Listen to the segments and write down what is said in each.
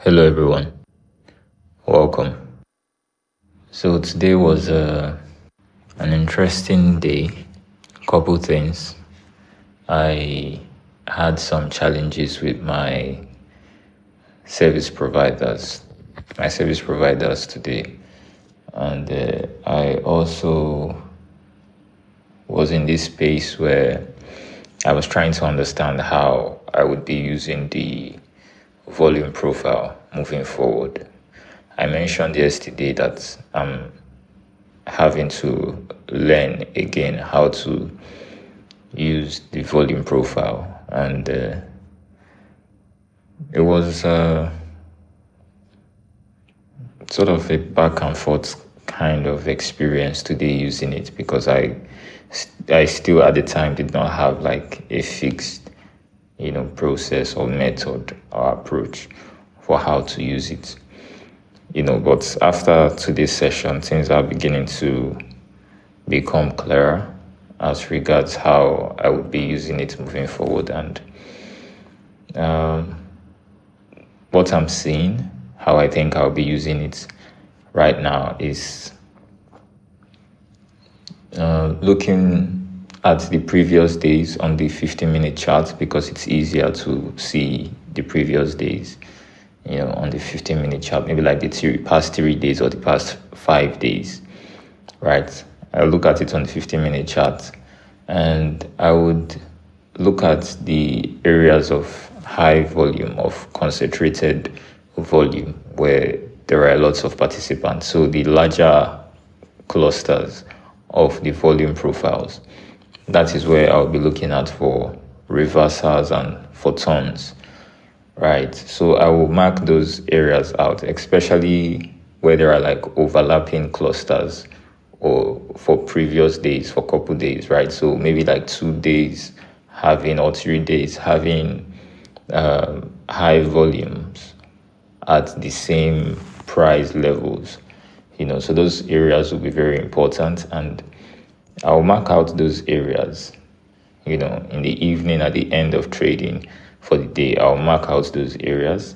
Hello everyone, welcome. So today was an interesting day. Couple things. I had some challenges with my service providers today, and I also was in this space where I was trying to understand how I would be using the volume profile moving forward. I mentioned yesterday that I'm having to learn again how to use the volume profile, and it was sort of a back and forth kind of experience today using it, because I still at the time did not have like a fixed process or method or approach for how to use it. But after today's session, things are beginning to become clearer as regards how I would be using it moving forward, and what I'm seeing, how I think I'll be using it right now is looking at the previous days on the 15-minute chart, because it's easier to see the previous days on the 15-minute chart, maybe like the past 3 days or the past 5 days, right? I look at it on the 15-minute chart, and I would look at the areas of high volume, of concentrated volume, where there are lots of participants. So the larger clusters of the volume profiles, that is where I'll be looking at for reversals and for turns, right? So I will mark those areas out, especially where there are like overlapping clusters or for previous days, for couple days, right? So maybe like 2 days having, or 3 days having high volumes at the same price levels, so those areas will be very important, and I'll mark out those areas, in the evening at the end of trading for the day. I'll mark out those areas,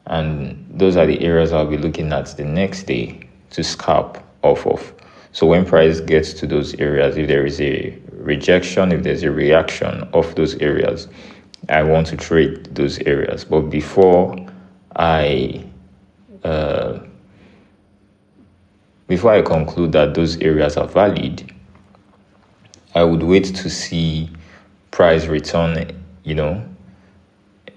and those are the areas I'll be looking at the next day to scalp off of. So when price gets to those areas, if there is a rejection, if there's a reaction of those areas, I want to trade those areas. But before I conclude that those areas are valid, I would wait to see price return,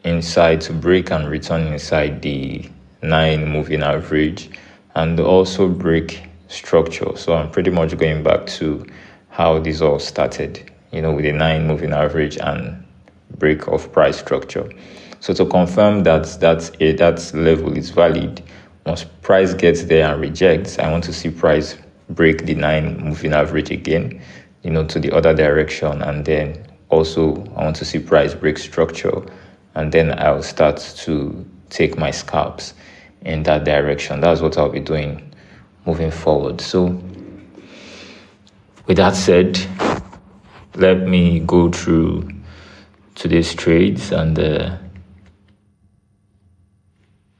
inside, to break and return inside the 9 moving average, and also break structure. So I'm pretty much going back to how this all started, with a 9 moving average and break of price structure. So to confirm that level is valid, once price gets there and rejects, I want to see price break the 9 moving average again, to the other direction, and then also I want to see price break structure, and then I'll start to take my scalps in that direction. That's what I'll be doing moving forward. So with that said, let me go through today's trades, and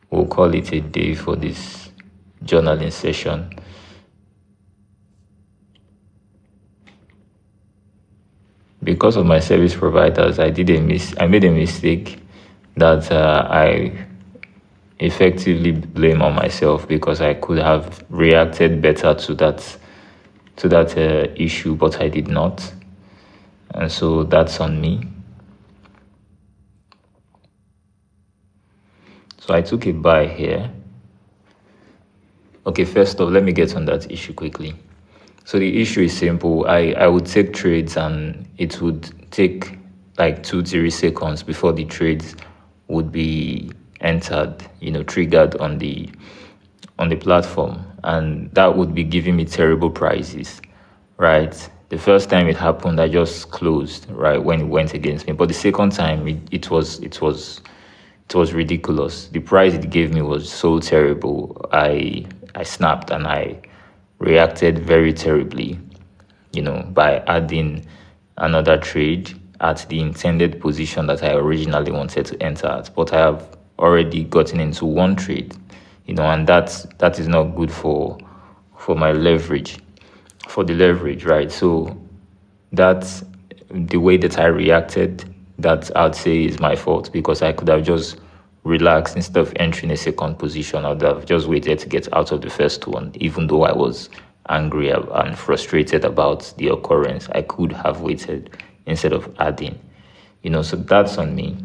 we'll call it a day for this journaling session. Because of my service providers, I made a mistake that I effectively blame on myself, because I could have reacted better to that issue, but I did not, and so that's on me. So I took a buy here. Okay, first off, let me get on that issue quickly. So the issue is simple. I would take trades, and it would take like 2-3 seconds before the trades would be entered, triggered on the platform, and that would be giving me terrible prices, right? The first time it happened, I just closed right when it went against me, but the second time it was ridiculous. The price it gave me was so terrible. I snapped, and I reacted very terribly, by adding another trade at the intended position that I originally wanted to enter at. But I have already gotten into one trade, and that is not good for my leverage, for the leverage, right? So that's the way that I reacted. That I'd say is my fault, because I could have just relaxed instead of entering a second position. I'd have just waited to get out of the first one, even though I was angry and frustrated about the occurrence. I could have waited instead of adding, so that's on me.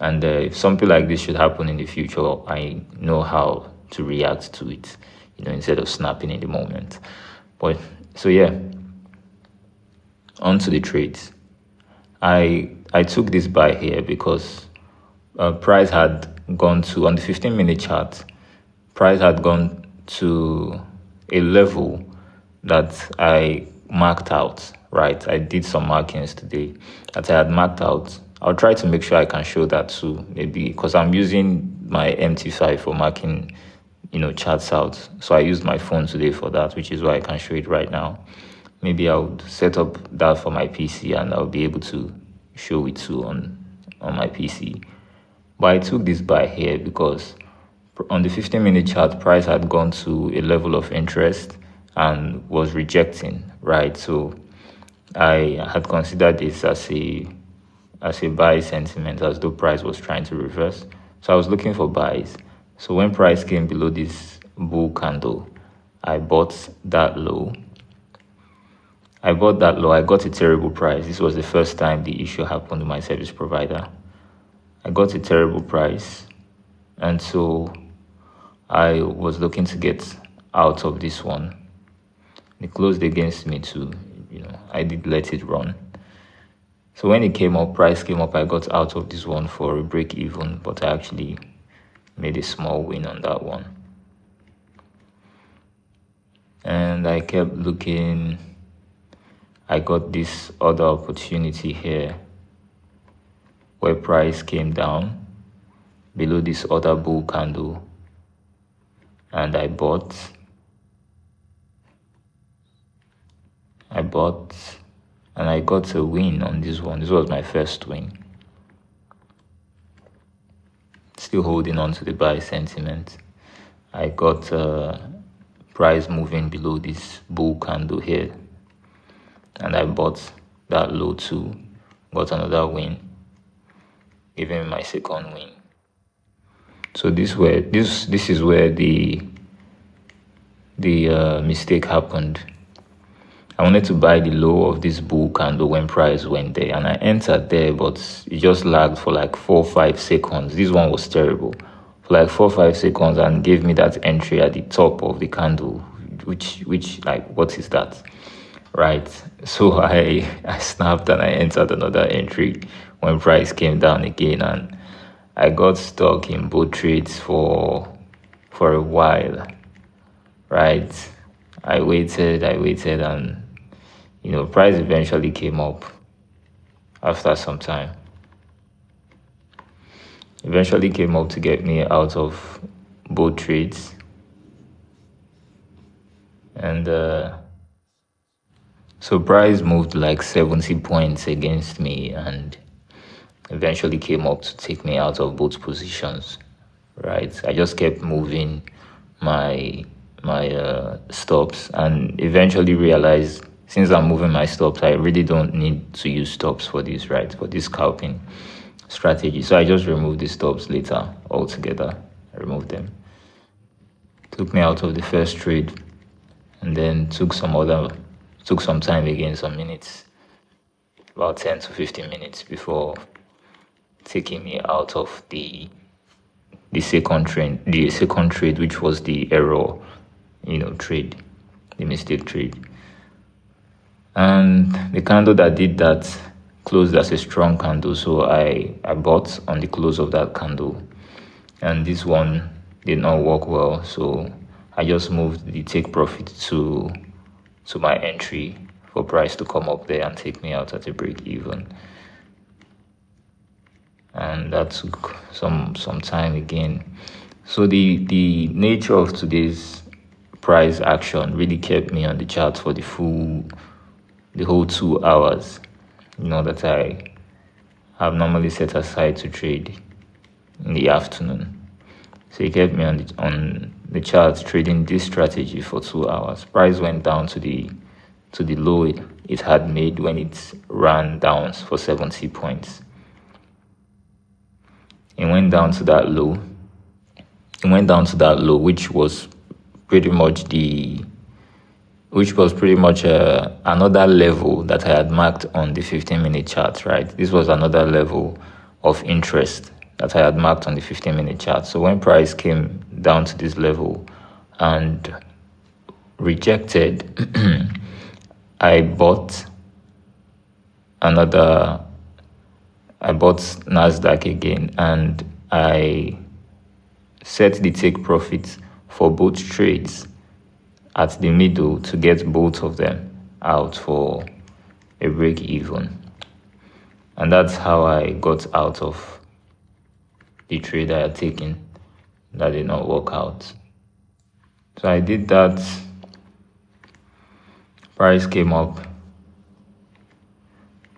And if something like this should happen in the future, I know how to react to it, instead of snapping in the moment. But so yeah, on to the trades. I took this buy here because price had gone to, on the 15-minute chart, price had gone to a level that I marked out, right? I did some markings today that I had marked out. I'll try to make sure I can show that too, maybe, because I'm using my MT5 for marking, charts out. So I used my phone today for that, which is why I can show it right now. Maybe I would set up that for my PC and I'll be able to show it too on my PC. But I took this buy here because on the 15-minute chart, price had gone to a level of interest and was rejecting, right? So I had considered this as a buy sentiment, as though price was trying to reverse. So I was looking for buys. So when price came below this bull candle, I bought that low. I got a terrible price. This was the first time the issue happened with my service provider. I got a terrible price, and so I was looking to get out of this one. It closed against me too. I did let it run. So when it came up, price came up, I got out of this one for a break even, but I actually made a small win on that one. And I kept looking. I got this other opportunity here where price came down below this other bull candle, and I bought, and I got a win on this one. This was my first win. Still holding on to the buy sentiment. I got price moving below this bull candle here, and I bought that low too. Got another win, giving me my second win. So this is where the mistake happened. I wanted to buy the low of this bull candle when price went there, and I entered there, but it just lagged for like 4 or 5 seconds. This one was terrible. For like 4 or 5 seconds, and gave me that entry at the top of the candle, which like, what is that? Right. So I snapped and I entered another entry when price came down again, and I got stuck in both trades for a while. Right. I waited, and price eventually came up after some time. Eventually came up to get me out of both trades. And so price moved like 70 points against me and eventually came up to take me out of both positions. Right. I just kept moving my stops, and eventually realized, since I'm moving my stops, I really don't need to use stops for this, right? For this scalping strategy. So I just removed the stops later altogether. I removed them. Took me out of the first trade, and then took some time again, some minutes, about 10 to 15 minutes before taking me out of the second trade, which was the error, trade, the mistake trade. And the candle that did that closed as a strong candle, so I bought on the close of that candle, and this one did not work well, so I just moved the take profit to my entry for price to come up there and take me out at a break even. And that took some time again. So the nature of today's price action really kept me on the chart for the whole 2 hours, that I have normally set aside to trade in the afternoon. So he kept me on the chart trading this strategy for 2 hours. Price went down to the low it had made when it ran down for 70 points. It went down to that low. It went down to that low, which was pretty much another level that I had marked on the 15-minute chart, right? This was another level of interest that I had marked on the 15-minute chart. So when price came down to this level and rejected, I bought Nasdaq again, and I set the take profit for both trades at the middle to get both of them out for a break even. And that's how I got out of the trade I had taken that did not work out. So I did that. Price came up,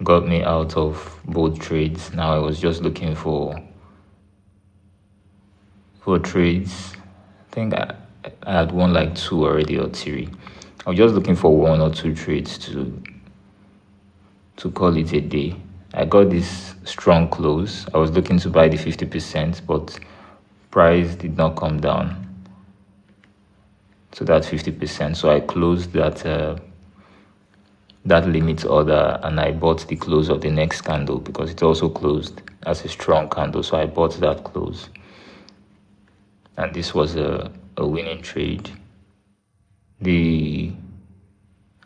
got me out of both trades. Now I was just looking for trades. I think I had won like 2 already or 3. I was just looking for 1 or 2 trades to call it a day. I got this strong close. I was looking to buy the 50%, but price did not come down to that 50%. So I closed that limit order, and I bought the close of the next candle because it also closed as a strong candle. So I bought that close, and this was a winning trade. I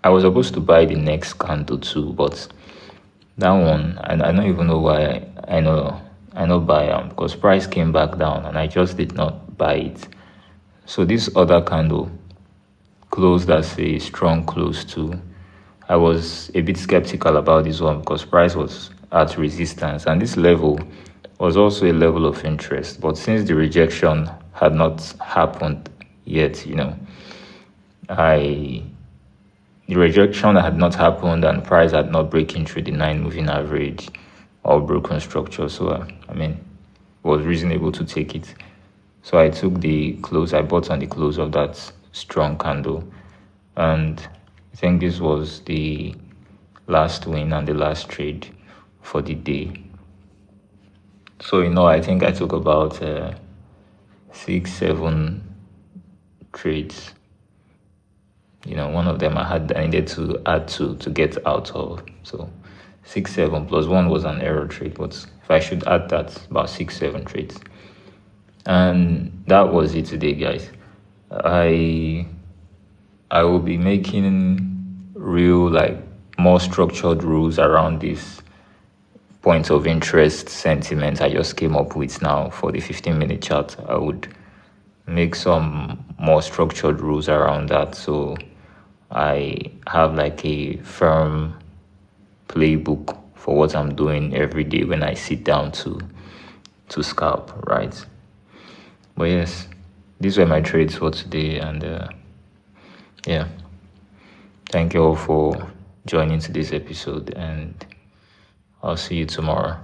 was supposed to buy the next candle too, but that one, I don't even know why I know buy because price came back down and I just did not buy it. So this other candle closed as a strong close too. I was a bit skeptical about this one because price was at resistance, and this level was also a level of interest. But since the rejection had not happened yet, the rejection had not happened and price had not broken through the 9 moving average or broken structure. So, it was reasonable to take it. So I took the close. I bought on the close of that strong candle. And I think this was the last win and the last trade for the day. So, I think I took about 6-7 trades. One of them I needed to add to get out of. So 6-7 plus 1 was an error trade, but if I should add that, about 6-7 trades. And that was it today, guys. I will be making real, more structured rules around this points of interest sentiment I just came up with now for the 15-minute chart. I would make some more structured rules around that, so I have a firm playbook for what I'm doing every day when I sit down to scalp, right? But yes, these were my trades for today, and yeah, thank you all for joining to this episode, and I'll see you tomorrow.